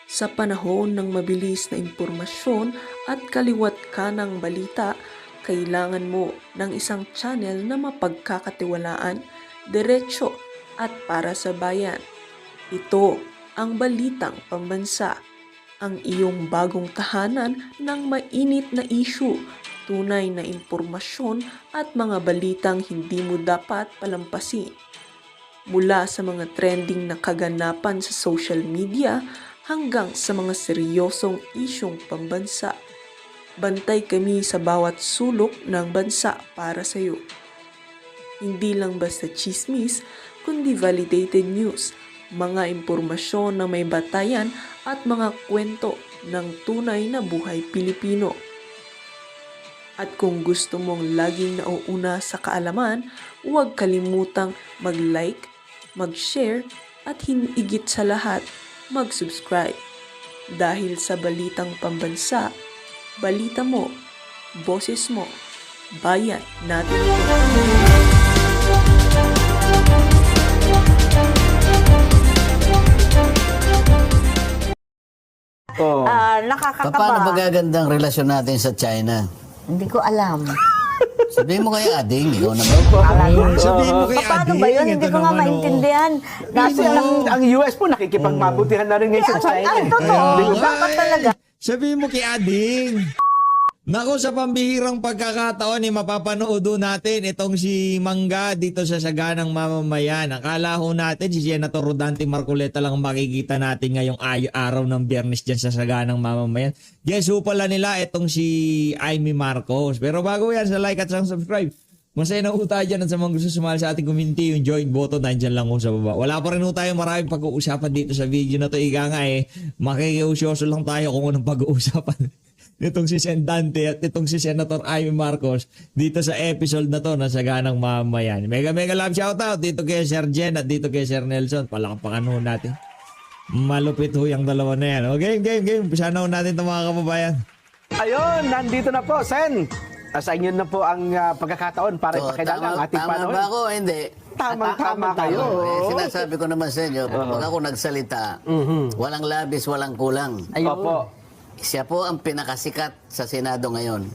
Sa panahon ng mabilis na impormasyon at kaliwat kanang balita, kailangan mo ng isang channel na mapagkakatiwalaan, diretsyo at para sa bayan. Ito ang Balitang Pambansa, ang iyong bagong tahanan ng mainit na issue, tunay na impormasyon at mga balitang hindi mo dapat palampasin. Mula sa mga trending na kaganapan sa social media hanggang sa mga seryosong isyong pambansa. Bantay kami sa bawat sulok ng bansa para sa iyo. Hindi lang basta chismis, kundi validated news, mga impormasyon na may batayan at mga kwento ng tunay na buhay Pilipino. At kung gusto mong laging nauuna sa kaalaman, huwag kalimutang mag-like, mag-share at higit sa lahat, mag-subscribe. Dahil sa Balitang Pambansa, balita mo, boses mo, bayan natin ito. Nakakakaba. Paano ba gagandang relasyon natin sa China? Hindi ko alam. Sabihin mo kay Ading, ikaw naman. Sabihin mo kay Paano Ading. ba yun? Hindi ito ko nga naman, maintindihan. Kasi ang US po nakikipagmabutihan na rin ngayon sa China. Ay, totoo. Ayun. Dapat talaga. Sabihin mo kay Ading. Naku, sa pambihirang pagkakataon, mapapanood natin itong si Mangga dito sa Saganang Mamamayan. Akala ho natin si Senator Rodante Marcoleta lang makikita natin ngayong araw ng Biyernes dyan sa Saganang Mamamayan. Yes, ho pala nila itong si Amy Marcos. Pero bago yan, sa like at sa subscribe. Masaya na ho tayo dyan at sa mga gusto sumali sa ating community, yung join button, nandyan lang ho sa baba. Wala pa rin ho tayo maraming pag-uusapan dito sa video na to. Ika nga makikiusyoso lang tayo kung anong pag-uusapan nitong si Sendante at itong si Senator Amy Marcos dito sa episode na to na Saganang Mamamayan. Mega love shoutout dito kay Sir Jen at dito kay Sir Nelson. Palakpakan ho natin. Malupit ho yung dalawa na yan. Okay, game. Umpisa na ho natin ito mga kababayan. Ayun, nandito na po, Sen. Sa inyo na po ang pagkakataon para ipakilala ang ating tama panahon. ba ako? Hindi. Tamang-tama kayo. Sinasabi ko naman sa inyo, pag ako nagsalita, walang labis, walang kulang. Opo. Siya po ang pinakasikat sa Senado ngayon.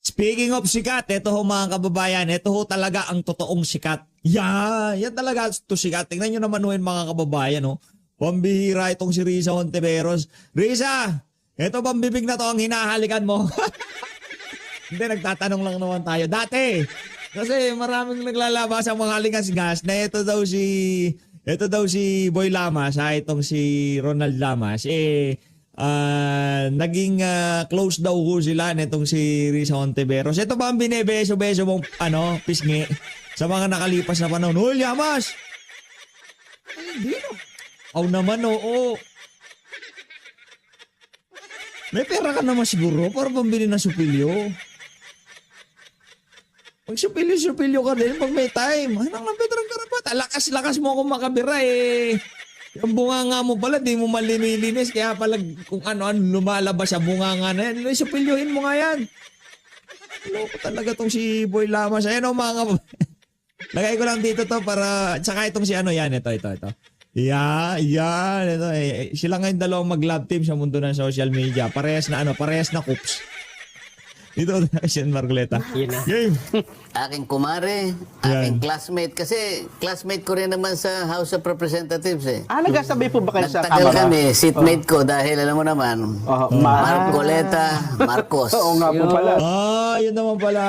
Speaking of sikat, ito ho mga kababayan, ito ho talaga ang totoong sikat. Yan talaga to sikat. Tingnan nyo naman ho yung mga kababayan. Oh. Pambihira itong si Risa Hontiveros. Risa, ito bang bibig na to ang hinahalikan mo? Hindi, nagtatanong lang naman tayo. Dati, kasi maraming naglalabas ang mga halingas-gas na ito daw si Boy Lamas, itong si Ronald Lamas, naging close daw ho sila nitong si Risa Hontiveros. Ito ba ang binebeso-beso mong pisngi sa mga nakalipas na panahon? Hoy, Lamas! Ay, hindi no. Aw naman, oo. May pera ka naman siguro para pambili ng supilyo. Pag supilyo ka din, pag may time. Anong lang Pedro Karapat? Lakas-lakas mo akong makabira Yung bunganga mo pala, di mo malilinis. Kaya pala kung ano-ano lumalabas sa bunganga na yan. Supilyuhin mo nga yan. Loko talaga tong si Boy Lamas. Ayan o mga lagay ko lang dito to para, tsaka itong si ano yan. Ito. Yan. Ito, sila ngayon dalawang mag-love team sa mundo ng social media. Parehas na coops. Dito na si Marcoleta. Game. Aking kumare, aking classmate. Kasi classmate ko rin naman sa House of Representatives Nagkasabay po ba kayo sa Nagtagal Kamara? kami, seatmate ko dahil alam mo naman, Marcoleta Marcos. Oo nga po pala. Yun naman pala.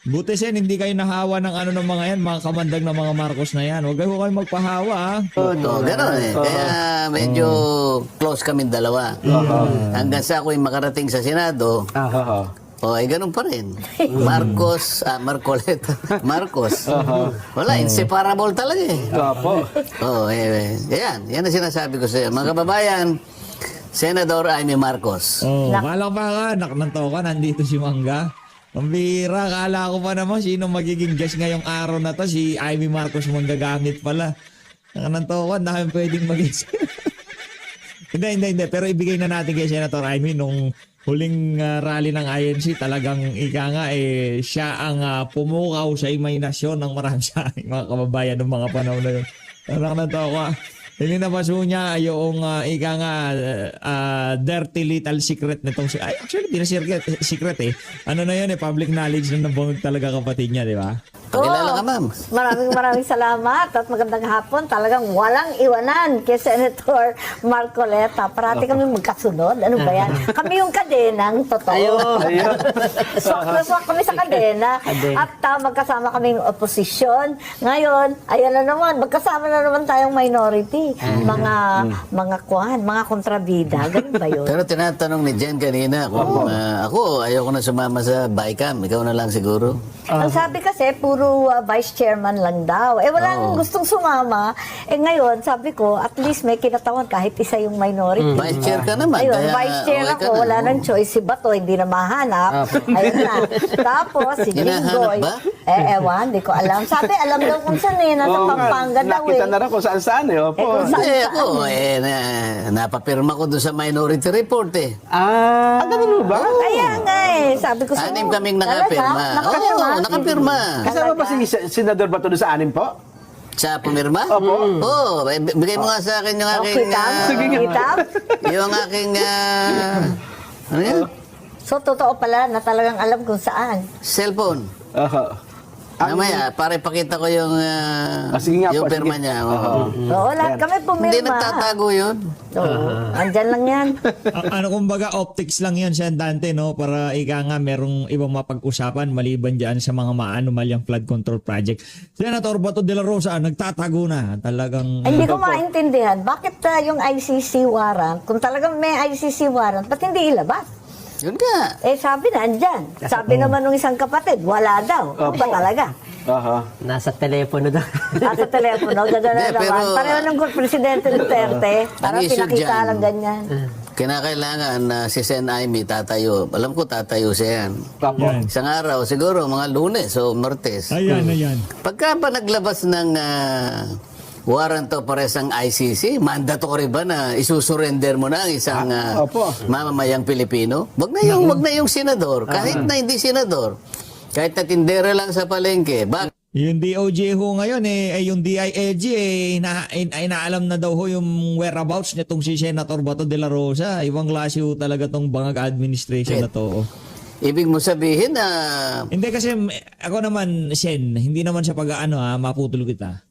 Buti Sen, hindi kayo nahawa ng ano ng mga yan, mga kamandag ng mga Marcos na yan. Huwag kayo magpahawa. Oo, gano'n Kaya medyo close kami dalawa. Hanggang sa ako'y makarating sa Senado, ganun pa rin. Marcoleta, Marcos. Wala, inseparable talaga Opo. Yan ang sinasabi ko sa iyo. Mga kababayan, Senador Amy Marcos. Palakpakan, naknantokan, nandito si Mangga. Pambira, kala ko pa naman sino magiging guest ngayong araw na to. Si Amy Marcos manggagamit pala. Naknantokan, dahil pwedeng mag-guest. Hindi. Pero ibigay na natin kay Senator Amy nung huling rally ng INC. Talagang siya ang pumukaw sa imahinasyon ng marami sa aking mga kababayan ng mga panahon na yun. Naknantokan. Nilinabaso niya yung ika nga dirty little secret nitong si... Ay, actually, di na secret eh. Ano na yun eh, public knowledge na nabungag talaga kapatid niya, di ba? Pakilala ka, ma'am. Maraming salamat at magandang hapon. Talagang walang iwanan kay Senator Marcoleta. Parati kami magkasunod. Ano ba yan? Kami yung kadenang totoo. Ayun. Swak kami sa kadena. At magkasama kaming oposisyon. Ngayon, ayan na naman, magkasama na naman tayong minority. Mga kontrabida. Ganun ba yun? Pero tinatanong ni Jen kanina kung ako, ayoko na sumama sa BICAM. Ikaw na lang siguro. Ang sabi kasi, puro vice chairman lang daw. Wala nang gustong sumama. Ngayon, sabi ko, at least may kinatawan kahit isa yung minority. Vice chair ka naman. Ayun, kaya vice chair okay ako, ka na. wala nang choice. Si Bato, hindi na mahanap. Ayun na. Tapos, si Hinahanap Jinggoy. ba? Ewan, di ko alam. Sabi, alam daw kung saan eh. Nasa Oo nga, Pampanga daw nakita eh. na rin kung saan-saan eh. Opo. kung saan- Eh, ako, napapirma ko doon sa minority report eh. Ganun ba? Kaya nga eh. Sabi ko sa Anim kaming nakapirma. Nakapirma? Oo, nakapirma. Kasama ba si Senador Bato doon sa anim po? Sa pumirma? Opo. Oo, bigay mo nga sa akin yung aking... Kitab? Kitab? yung aking... ano yan? So, totoo pala na talagang alam kung saan. Cellphone. Mamaya, para ipakita ko yung, sige nga yung po, pirma sige. niya. Oo. Oo, lahat kami pumirma. Hindi nagtatago yun. Oo, andyan lang yan. Ano kumbaga optics lang yan siya Dante, no? Para ika nga merong ibang mapag-usapan maliban dyan sa mga maanumalyang flood control project. Senator Bato de la Rosa nagtatago na talagang Hindi ko maintindihan, bakit yung ICC warrant, kung talagang may ICC warrant, ba't hindi ilabas? Yun nga. Sabi na, andyan. Sabi naman ng isang kapatid, wala daw. Ano ba talaga? Nasa telepono daw. Sa telepono, gano'n na Hindi, naman. pero- Pareho ng Presidente Duterte. Parang issue pinakita dyan, lang ganyan. Kinakailangan na si Sen Aimee tatayo. Alam ko tatayo siya yan. yan. Isang araw, siguro mga Lunes o Martes. Ayan. Pagka pa naglabas ng warrant of arrest ang ICC, mandatory ba na isusurrender mo na ang isang opo. mamamayang Pilipino? Wag na yung senador, kahit na hindi senador. Kahit na tindera lang sa palengke. Yung DOJ ho ngayon yung DILG inaalam na daw ho yung whereabouts nitong si Senator Bato de la Rosa. Ibang klase ho talaga tong bangag administration na to. Ibig mo sabihin na Hindi kasi ako naman, Sen, hindi naman sa pag-ano maputol kita.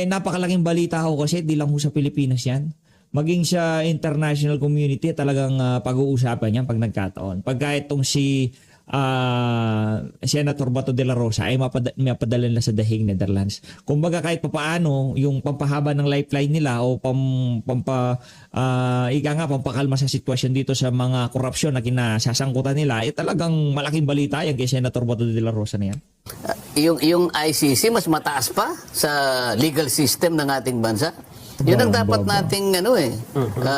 Napakalaking balita ho kasi di lang ho sa Pilipinas yan. Maging sa international community talagang pag-uusapan yan pag nagkataon. Pagka itong si Senator Bato de la Rosa ay mapadala na sa The Hague, Netherlands. Kumbaga kahit papaano yung pampahaba ng lifeline nila o pampakalma sa sitwasyon dito sa mga korupsyon na kinasasangkutan nila, talagang malaking balita yan kay Senator Bato de la Rosa na yan. yung ICC mas mataas pa sa legal system ng ating bansa. Yun ang dapat nating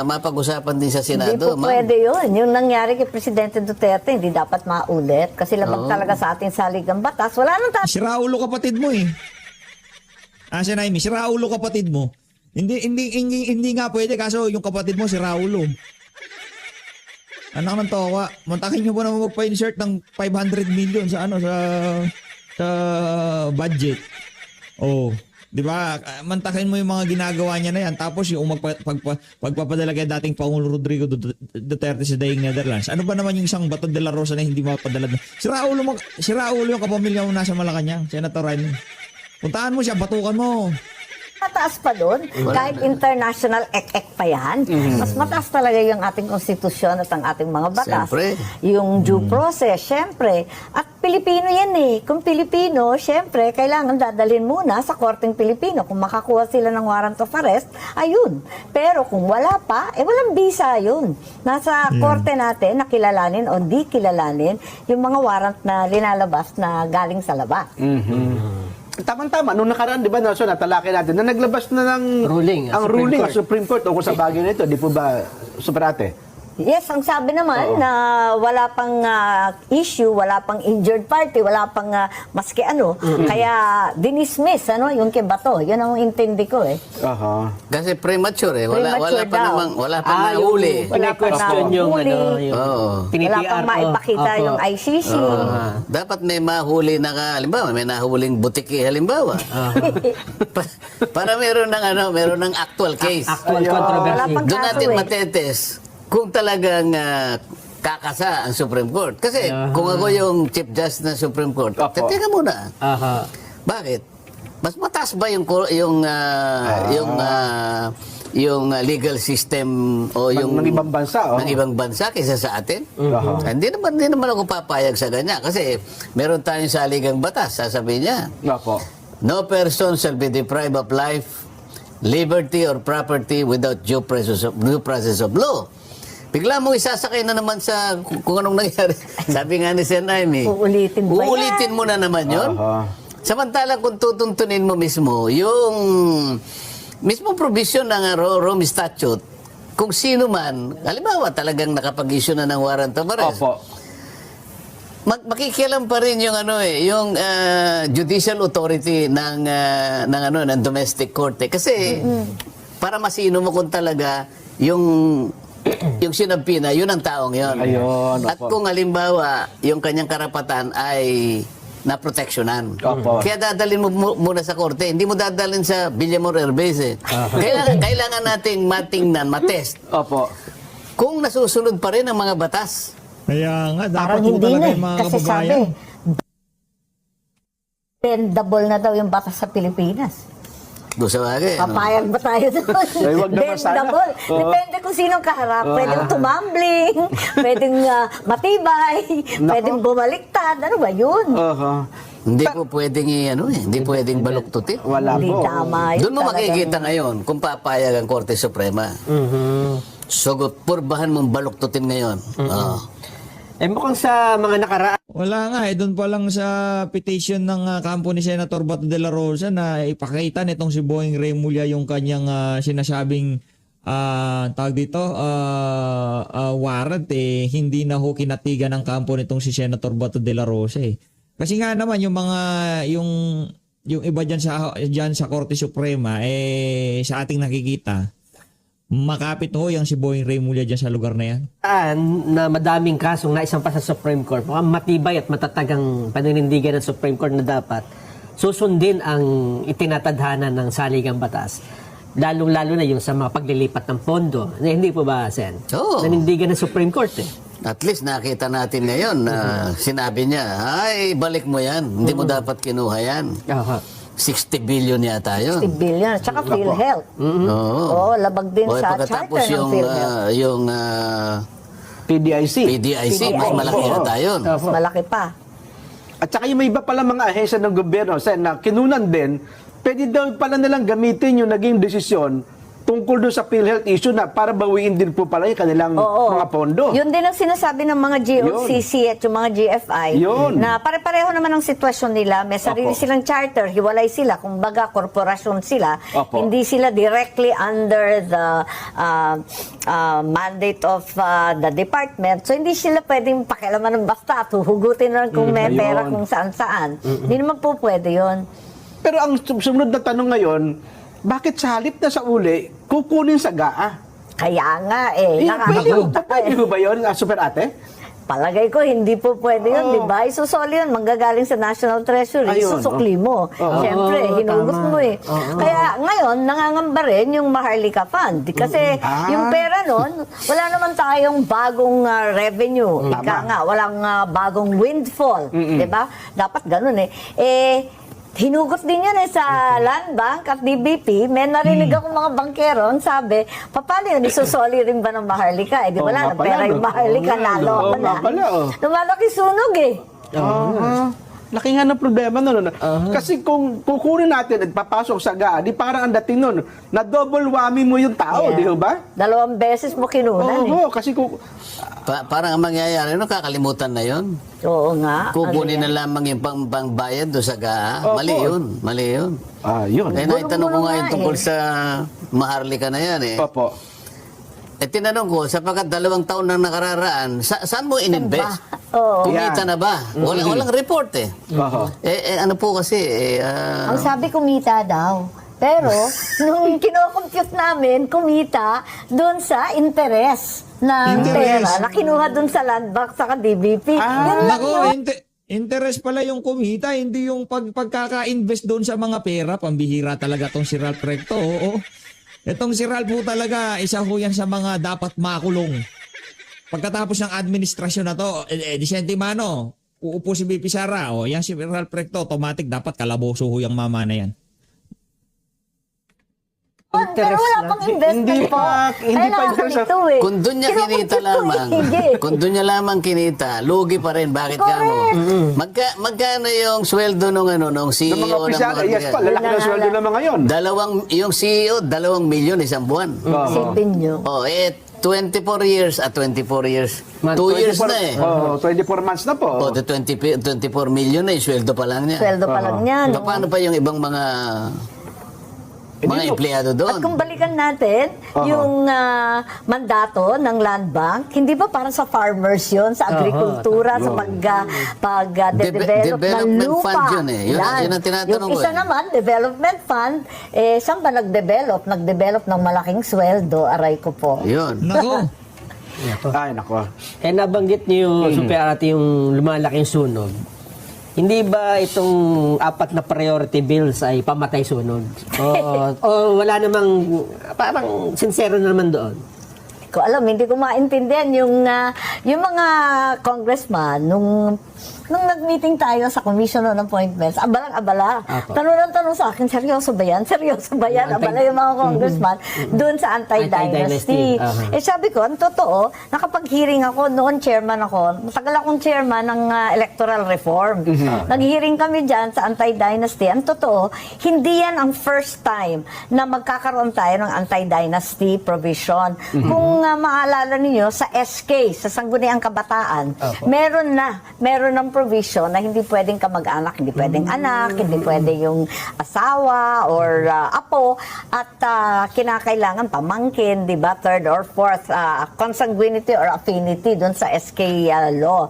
mapag-usapan din sa Hindi Senado. po pwede yun. Yung nangyari kay Presidente Duterte, hindi dapat maulit. Kasi labag talaga sa ating saligang batas. Wala nang Si Raulo kapatid mo eh. Si Naimi, si Raulo kapatid mo. Hindi nga pwede kaso yung kapatid mo si Raulo. Anak ng towa, mantakin nyo po naman magpa-insert ng 500 million sa sa budget. Oh, 'di ba? Mantakin mo yung mga ginagawa niya na yan tapos yung pagpapadala kay dating Pangulo Rodrigo Duterte sa Daing Netherlands. Ano ba naman yung isang Bato de la Rosa na hindi mapadala? Si Raulo yung kapamilya mo nasa Malacanang, Senator Ryan. Puntahan mo siya, batukan mo. mataas pa doon. Kahit international ek-ek pa yan. Mas mataas talaga yung ating konstitusyon at ang ating mga batas. Siyempre. Yung due process, syempre. At Pilipino yan eh. Kung Pilipino, syempre, kailangan dadalhin muna sa korteng Pilipino. Kung makakuha sila ng warrant of arrest, ayun. Pero kung wala pa, walang visa yun. Nasa korte natin, nakilalanin o di kilalanin yung mga warrant na linalabas na galing sa labas. Tama-tama. Nung nakaraan, di ba, Nelson, natalaki natin, na naglabas na ng Ruling, ang Supreme ruling Court. sa Supreme Court tungkol sa bagay na ito. Di po ba, Superate? Yes, ang sabi naman na wala pang issue, wala pang injured party, wala pang maski ano. Kaya dinismiss yung kay Bato. Yun ang intindi ko eh. Aha. Kasi premature eh. Wala Premature pa daw. namang, wala pa nahuli. Wala pa question yung nahuli. yung Oo. Wala PNPR, pang maipakita Opo. yung ICC. Dapat may mahuli na halimbawa, may nahuling butiki halimbawa. Para meron ng actual case. Actual Wala controversy. pang Doon kaso natin eh. matetes kung talagang kakasa ang Supreme Court. Kasi kung ako yung Chief Justice ng Supreme Court, Opo. teka muna. Aha. Bakit? Mas mataas ba yung legal system o yung ng ibang bansa, ng ibang bansa kaysa sa atin? Hindi naman ako papayag sa ganyan kasi meron tayong saligang batas, sasabihin niya. Opo. No person shall be deprived of life, liberty, or property without due process of law. Bigla mo isasakay na naman sa kung anong nangyari. Sabi nga ni Sen. Aimee, Uulitin ba yan? uulitin mo na naman yun. Aha. Samantalang kung tutuntunin mo mismo, yung mismo provision ng Rome Statute, kung sino man, halimbawa talagang nakapag-issue na ng warrant of arrest, Opo. makikialam pa rin yung yung judicial authority ng domestic court eh. Kasi para masino mo kung talaga yung sinampi na yun ang taong yun. Ayun, At opo. kung halimbawa yung kanyang karapatan ay naproteksyonan. Opo. Kaya dadalhin mo muna sa korte. Hindi mo dadalhin sa Villamor Airbase eh. Kailangan nating matingnan, matest. Opo. Kung nasusunod pa rin ang mga batas. Kaya nga, dapat Parang po hindi talaga na yung eh. mga Kasi sabi, kababayan. bendable na daw yung batas sa Pilipinas. Doon sa bagay. Papayag ba tayo doon? Ay, wag naman sana. Bendable. Oo. Depende kung sinong kaharap. Pwedeng tumambling, pwedeng matibay, pwedeng bumaliktad. Ano ba yun? Aha. Hindi po pwedeng hindi pwedeng baluktutin. Wala Hindi po. tama yun. Doon mo talagang- makikita ngayon kung papayag ang Korte Suprema. So, purbahan mong baluktutin ngayon. Oo. Eh mukhang sa mga nakaraan, Wala nga doon pa lang sa petition ng kampo ni Senator Bato de la Rosa na ipakita nitong si Boying Remulla yung kanyang sinasabing tawag dito warrant hindi na ho kinatigan ng kampo nitong si Senator Bato de la Rosa eh. Kasi nga naman yung mga yung iba diyan sa Korte Suprema sa ating nakikita makapit ho yung si Boying Remulla diyan sa lugar na yan. na madaming kasong naisampa sa Supreme Court, mukhang matibay at matatagang paninindigan ng Supreme Court na dapat susundin ang itinatadhana ng saligang batas. Lalong-lalo na yung sa mga paglilipat ng pondo. Hindi po ba, Sen? Oo. Nanindigan ng Supreme Court eh. At least nakita natin ngayon na sinabi niya, ay balik mo yan. Hindi mo dapat kinuha yan. Aha. 60 billion yata yun. 60 billion. Tsaka PhilHealth. Oo. Oo, labag din O, sa pagkatapos charter ng PhilHealth. yung PDIC. PDIC, mas malaki yata yun. Mas malaki pa. At saka yung may iba pala mga ahensya ng gobyerno, Sen, na kinunan din, pwede daw pala nilang gamitin yung naging desisyon tungkol doon sa PhilHealth issue na para bawiin din po pala yung kanilang Oo. mga pondo. Yun din ang sinasabi ng mga GOCC at yung mga GFI Yun. na pare-pareho naman ang sitwasyon nila. May sarili Opo. silang charter, hiwalay sila. Kung baga, korporasyon sila. Opo. Hindi sila directly under the mandate of the department. So, hindi sila pwedeng pakialaman ng basta at huhugutin lang kung may Ayun. pera kung saan-saan. Hindi naman po pwede yun. Pero ang sumunod na tanong ngayon, bakit sa halip na sa uli, kukunin sa GAA? Kaya nga eh. Pwede ho ba yun, Super Ate? Palagay ko, hindi po pwede yun, di ba? Isusoli yun, manggagaling sa National Treasury, Ayun, isusukli mo. Siyempre, hinugot mo eh. Kaya ngayon, nangangamba rin yung Maharlika Fund. Kasi yung pera nun, wala naman tayong bagong revenue. Ika nga, walang bagong windfall. Di ba? Dapat ganun eh. Hinugot din yan sa Land Bank at DBP. May narinig akong mga bangkero, ang sabi, paano yun, isusoli rin ba ng Maharlika? Di wala, ng pera yung Maharlika, nalo na. Lumalaki sunog eh. Laki nga ng problema nun. Kasi kung kukunin natin at papasok sa GAA, di parang ang dating nun, na double whammy mo yung tao, Yeah. di ba? 2 beses mo kinunan eh. Oo, kasi kung... Parang ang mangyayari, kakalimutan na yun. Oo nga. Kukunin Ano na lamang yung pangbayad doon sa GAA. Opo. Mali yun. Yun. Eh, naitanong ko nga yung nga tungkol eh. sa Maharlika na yan eh. Opo. tinanong ko, sapagkat 2 taon na nakararaan, saan mo in-invest? Oo. Kumita na ba? Walang report eh. Oho. Ano po kasi, Ang sabi kumita daw. Pero, nung kinocompute namin, kumita doon sa interest na pera na kinuha doon sa land bank sa DBP. Yun lang Nako, yun. interest pala yung kumita, hindi yung pagkaka-invest doon sa mga pera. Pambihira talaga tong si Ralph Recto. Oo. Itong si Ralph po talaga, isa ho yan sa mga dapat makulong. Pagkatapos ng administrasyon na to, di sentimano, uupo si BP Sara. O, yan si Ralph Recto, automatic dapat kalaboso ho yung mama na yan. Pero wala pang investment Hindi po. hindi pa Kailangan interest. ito eh. kung doon niya kinita Kinocompute ko lamang, hindi. kung doon niya lamang kinita, lugi pa rin. Bakit ka mo? Magkano yung sweldo nung Ng CEO mga opisyal, yes pa, lalaki na sweldo naman ngayon. Yung CEO, 2 milyon isang buwan. Isipin nyo. 24 years, 24 years. 2 years na eh. 24 months na po. 24 million na yung sweldo pa lang niya. Sweldo pa lang yan. Paano pa yung ibang mga empleyado At doon? kung balikan natin yung mandato ng Land Bank, hindi ba para sa farmers yun, sa agrikultura, sa pag-develop ng Development lupa? fund yun eh. Yun ang tinatanong yung ko isa eh. naman, development fund, saan ba nag-develop? Nag-develop ng malaking sweldo, aray ko po. Yun. Nako. Ay, nako. Nabanggit niyo, Super Ate, yung lumalaking sunog. Hindi ba itong 4 na priority bills ay pamatay sunog? O wala namang, parang sincero naman doon? Ko alam, hindi ko maintindihan yung mga congressman nung nag-meeting tayo sa Commission on Appointments, abalang-abala. Apo. Tanong ng tanong sa akin, seryoso ba yan? Seryoso ba yan? Abala yung mga congressman doon sa anti-dynasty. Anti-dynasty. Sabi ko, ang totoo, nakapag-hearing ako, noon chairman ako, matagal akong chairman ng electoral reform. Nag-hearing kami dyan sa anti-dynasty. Ang totoo, hindi yan ang first time na magkakaroon tayo ng anti-dynasty provision. Kung maalala ninyo, sa SK, sa Sangguniang Kabataan, meron ng provision na hindi pwedeng kamag-anak, hindi pwedeng anak, hindi pwede yung asawa or apo, at kinakailangan pamangkin, di ba, third or fourth consanguinity or affinity doon sa SK law.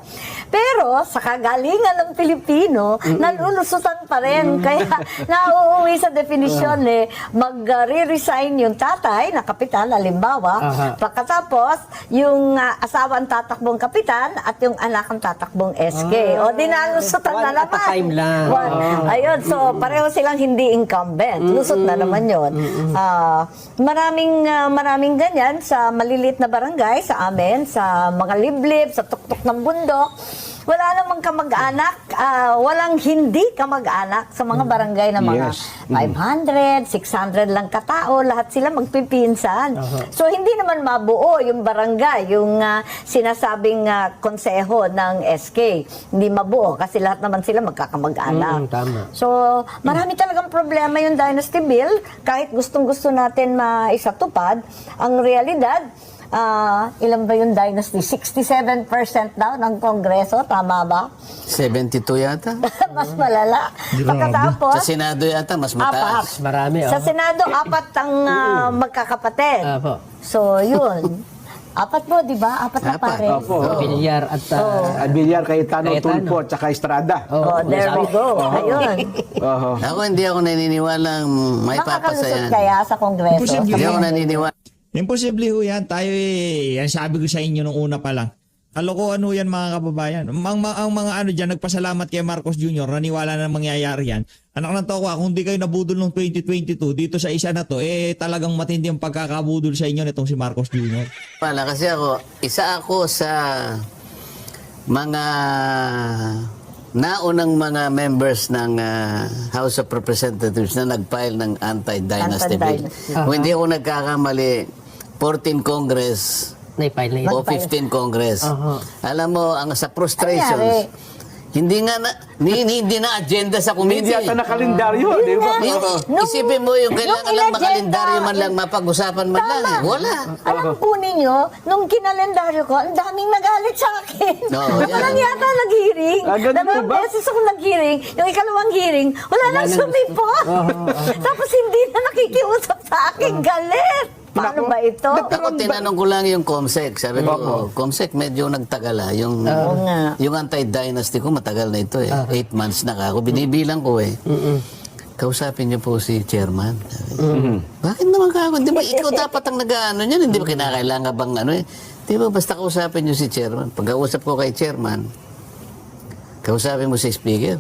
Pero sa kagalingan ng Pilipino, nalulusutan pa rin. Kaya nauuwi sa definition mag-re-resign yung tatay na kapitan, halimbawa, pagkatapos yung asawa ang tatakbong kapitan at yung anak ang tatakbong SK. O dinalusutan na One at a naman. time lang. Ayun, so pareho silang hindi incumbent. Lusot na naman yun. Maraming ganyan sa maliliit na barangay, sa amin, sa mga liblib, sa tuktok ng bundok. Wala namang kamag-anak, walang hindi kamag-anak sa mga barangay na mga 500, 600 lang katao, lahat sila magpipinsan. So hindi naman mabuo yung barangay, yung sinasabing konseho ng SK. Hindi mabuo kasi lahat naman sila magkakamag-anak. Tama. So marami talagang problema yung Dynasty Bill, kahit gustong-gusto natin maisatupad, ang realidad, ilan ba yung dynasty? 67% daw ng Kongreso, tama ba? 72 yata? Mas malala. Sa Pagkatapos, Senado yata, mas mataas. Marami, Sa Senado, 4 ang magkakapatid. Apo. So, yun. 4 po, di ba? 4 na 4. pare. Opo. Bilyar at... Bilyar, Cayetano, Cayetano. Tulfo, at saka Estrada. Oh, there we go. Ayun. Ako hindi ako naniniwalang may papasa Makakalusot yan. kaya sa Kongreso. Imposible. Hindi ako naniniwala. Imposible ho yan. Tayo yan sabi ko sa inyo nung una pa lang. Kalokohan ho yan mga kababayan. Ang mga ano dyan, nagpasalamat kay Marcos Jr. Naniwala na mangyayari yan. Anak ng tokwa, kung di kayo nabudol noong 2022 dito sa isa na to, talagang matindi ang pagkakabudol sa inyo nitong si Marcos Jr. Wala kasi isa ako sa mga naunang mga members ng House of Representatives na nag-file ng anti-dynasty bill. Anti-dynasty. Kung hindi ako nagkakamali, 14 Congress Naipile na o yun. 15 Congress. Alam mo, ang sa frustrations, Nangyari? hindi na agenda sa Hindi committee. yata na kalendaryo, di ba? Isipin mo yung kailangan lang inagenda- makalendaryo man lang, mapag-usapan man lang. Wala. Alam po ninyo, nung kinalendaryo ko, ang daming nagalit sa akin. Oo, Ako yan. lang yata nag-hearing. Ganun Dalawang ba? beses ako nag-hearing. Yung ikalawang hearing, wala nang sumipot. Tapos hindi na nakikiusap sa akin. Galit. Paano ba ito? Ako tinanong ko lang yung COMSEC. Sabi ko, COMSEC medyo nagtagal Yung, Oo nga. yung anti-dynasty ko matagal na ito 8 months na ako. Binibilang ko Kausapin niyo po si chairman. Bakit naman ako? Di ba ikaw dapat ang nag-ano niyan? Hindi ba kinakailangan bang ano eh? Di ba basta kausapin niyo si chairman? Pagkausap ko kay chairman, kausapin mo si speaker.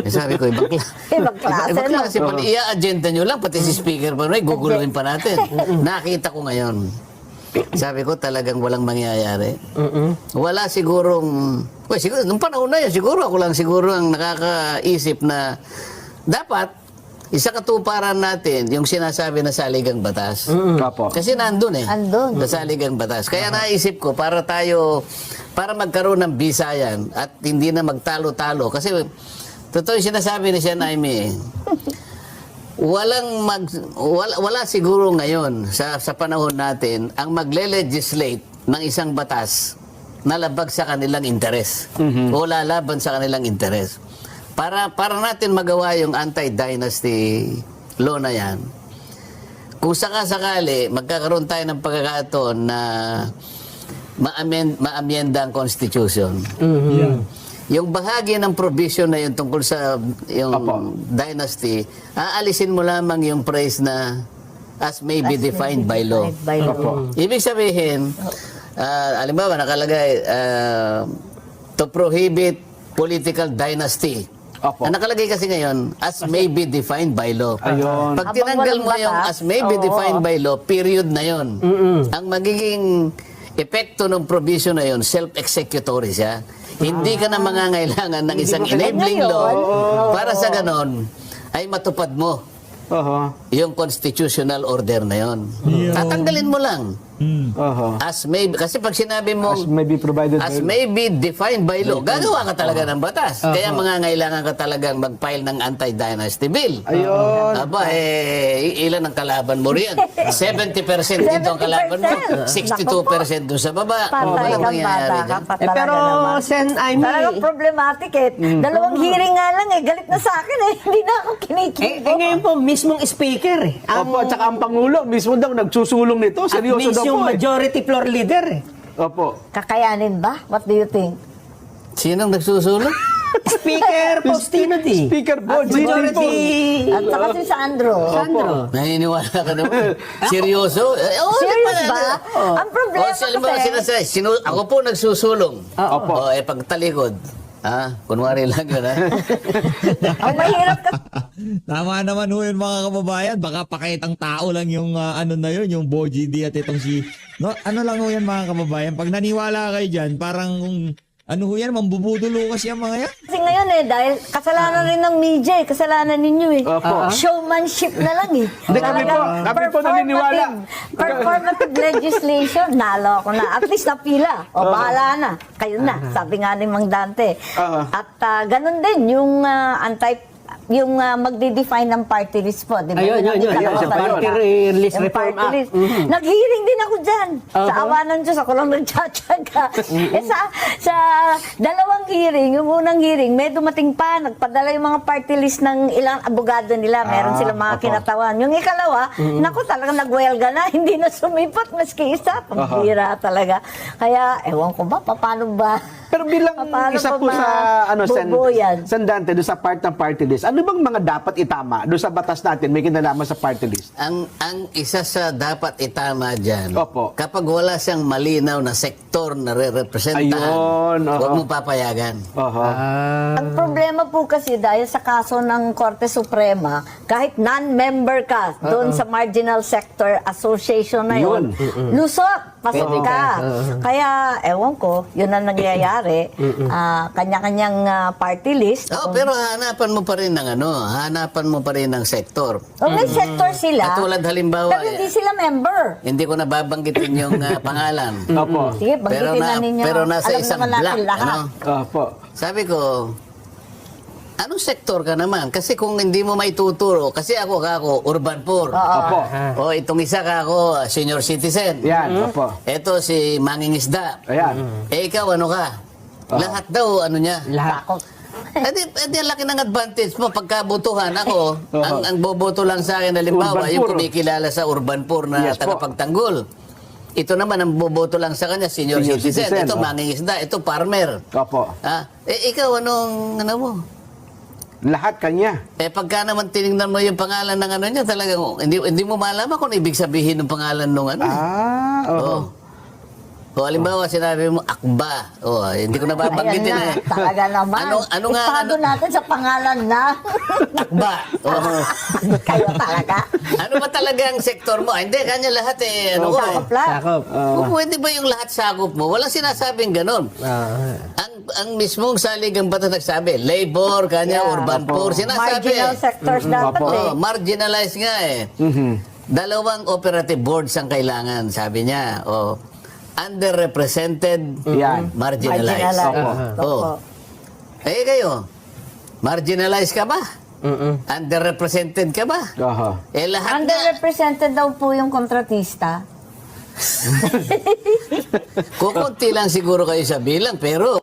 Eh, sabi ko, ibang Ibang klase, no? Pag i-agenda nyo lang, pati si speaker pa rin, guguluhin pa natin. Nakita ko ngayon. Sabi ko, talagang walang mangyayari. Wala sigurong, siguro, nung panahon na yun, siguro ako lang siguro ang nakakaisip na dapat, isa katuparan natin yung sinasabi na saligang batas. Opo. Kasi nandun Andun. sa saligang batas. Kaya naisip ko, para magkaroon ng bisayan at hindi na magtalo-talo. Kasi, totoo yung sinasabi ni Siya Naimi wala siguro ngayon sa panahon natin ang magle-legislate ng isang batas na labag sa kanilang interes o lalaban sa kanilang interes. Para natin magawa yung anti-dynasty law na yan, kung sakasakali magkakaroon tayo ng pagkakataon na ma-amyenda ang Constitution. Yung bahagi ng provision na yun tungkol sa yung dynasty, aalisin mo lamang yung phrase na as may be defined by law. Ibig sabihin, halimbawa nakalagay to prohibit political dynasty. Ang nakalagay kasi ngayon, as may be defined by law. Ayun. Pag tinanggal mo yung as may be defined by law, period na yun. Ang magiging epekto ng provision na yun, self-executory siya. Hindi ka na mangangailangan ng isang enabling law para sa ganon ay matupad mo yung constitutional order na yun. Tatanggalin mo lang. As may, kasi pag sinabi mo As may be provided as by- may be defined by law, gagawa ka talaga ng batas. Kaya mangangailangan ka talagang mag-file ng anti-dynasty bill. Ayun. Aba, ilan ang kalaban mo riyan? 70% dito ang kalaban mo. 62% doon sa baba. Patay Walang kang mangyayari bata ka dyan. pa talaga pero, naman. Sen Aimee, Talagang problematic Dalawang hearing nga lang galit na sa akin Hindi na ako kinikibo. ngayon po, mismong speaker Opo, at saka ang Pangulo, mismo daw nagsusulong nito. at Seryoso daw yung po majority floor leader Opo. Kakayanin ba? What do you think? Sinong nagsusulong? Speaker Faustino D. Speaker po, At Gigi majority At saka si Sandro. Sandro. Naniniwala ka naman. Seryoso? Serious ba? Ang problema kasi... Ako po nagsusulong. Opo. Pagtalikod. Kunwari lang yun, Ang mahirap kasi Tama naman ho yun mga kababayan. Baka pakitang tao lang yung ano na yun, yung Boji D at itong si... No, ano lang ho yan mga kababayan. Pag naniwala kayo dyan, parang ano ho yan, mambubudulo kasi ang mga yan. Kasi ngayon dahil kasalanan rin ng media kasalanan ninyo Opo. Showmanship na lang Hindi, kami po naniniwala. Performative legislation, nalo ako na. At least napila. O bahala na. Kayo na. Sabi nga ni Mang Dante. At ganun din yung magde-define ng party list po. Di ba? Ayun, yun. Dalawa Yung talaga. party list Yung reform party act. list. Nag-hearing din ako dyan. Sa awa ng Diyos, ako lang nagtsatsaga. Sa dalawang hearing, yung unang hearing, may dumating pa, nagpadala yung mga party list ng ilang abogado nila. Meron silang mga kinatawan. Yung ikalawa, naku, talagang nagwelga na. Hindi na sumipat, maski isa. Pambira talaga. Kaya, ewan ko ba, paano ba? Pero bilang Paano isa pa po sa boboyan? San Dante, doon sa part ng party list, ano bang mga dapat itama doon sa batas natin may kinalaman sa party list? Ang isa sa dapat itama dyan, Opo. kapag wala siyang malinaw na sektor na re-representahan, Ayun, huwag mo papayagan. Ang problema po kasi dahil sa kaso ng Korte Suprema, kahit non-member ka doon sa Marginal Sector Association na yun, lusot, pasok ka. Kaya, ewan ko, yun ang nangyayari. Kanya-kanyang party list. Pero hanapan mo pa rin ng sektor. May sector sila, Katulad halimbawa, pero hindi sila member. hindi ko nababanggitin yung pangalan. Opo. Sige, banggitin na ninyo. Pero nasa Alam isang naman natin block. lahat. Opo. Sabi ko, anong sektor ka naman? Kasi kung hindi mo maituturo, kasi ako urban poor. Opo. O itong isa ako, senior citizen. Yan, opo. Ito si mangingisda. Ayan. Ikaw ano ka? Lahat daw ano niya. Lahat. Edi ang laki ng advantage mo pagkabutuhan ako. Ang boboto lang sa akin halimbawa Urban yung poor. kumikilala sa urban poor na Yes po. tagapagtanggol. Ito naman ang boboto lang sa kanya senior citizen. Ito mangingisda, ito farmer. Opo. Ikaw anong ano mo? Lahat kanya. Pagka naman tinignan mo yung pangalan ng ano niya, talagang hindi mo malaman kung ibig sabihin ng pangalan ng ano. Oo. O halimbawa sinabi mo akba. Hindi ko na babanggitin Ayan na, talaga naman. Ano nga Itago natin sa pangalan na. akba. Kayo talaga. Ano ba talaga ang sektor mo? Hindi, kanya lahat ano ko. Sakop lang. Sakop. Pwede ba yung lahat sakop mo? Walang sinasabing ganon. Ang mismong saligang batas nagsabi, labor, kanya, Yeah. urban poor. Sinasabi. Marginal sectors dapat Opo. eh. Marginalized nga eh. Dalawang operative boards ang kailangan, sabi niya. Underrepresented, Yan. marginalized. Marginalized. Oh. Kayo, marginalized ka ba? Underrepresented ka ba? Aha. Lahat na. Underrepresented daw po yung kontratista. Kukunti lang siguro kayo sa bilang, pero